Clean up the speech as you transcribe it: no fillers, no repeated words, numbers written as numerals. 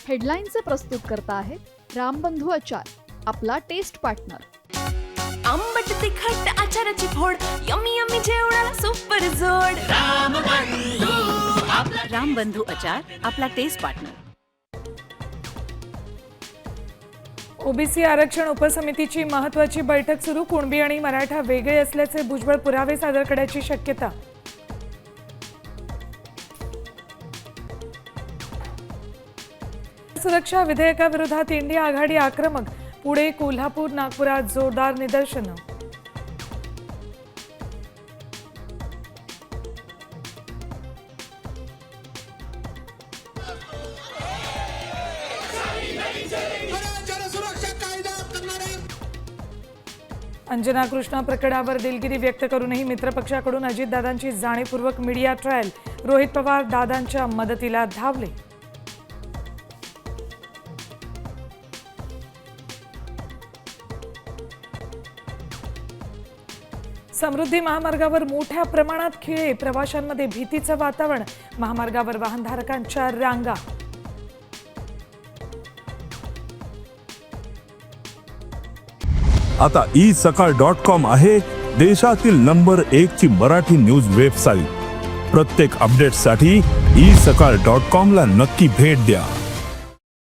हेडलाईनचे प्रस्तुत करता आहेत रामबंधू आचार, आपला टेस्ट पार्टनर। आंबट तिखट आचाराची फोड, यम्मी यम्मी जेवणाला सुपर जोड। रामबंधू आचार, आपला टेस्ट पार्टनर। ओबीसी आरक्षण उपसमितीची महत्त्वाची बैठक सुरू। कुणबी आणि मराठा वेगळे असल्याचे भुजबळ पुरावे सादर करण्याची शक्यता। सुरक्षा विधेयकाविरोधात इंडिया आघाडी आक्रमक। पुणे, कोल्हापूर, नागपुरात जोरदार निदर्शनं। अंजना कृष्णा प्रकरणावर दिलगिरी व्यक्त करूनही मित्रपक्षाकडून अजितदादांची जाणीवपूर्वक मीडिया ट्रायल। रोहित पवार दादांच्या मदतीला धावले। समृद्धी महामार्गावर मोठ्या प्रमाणात खिळे, प्रवाशांमध्ये भीतीचं वातावरण। महामार्गावर वाहनधारकांच्या रांगा। आता isakal.com आहे देशातील नंबर 1 ची मराठी न्यूज वेबसाईट। प्रत्येक अपडेटसाठी isakal.com ला नक्की भेट द्या।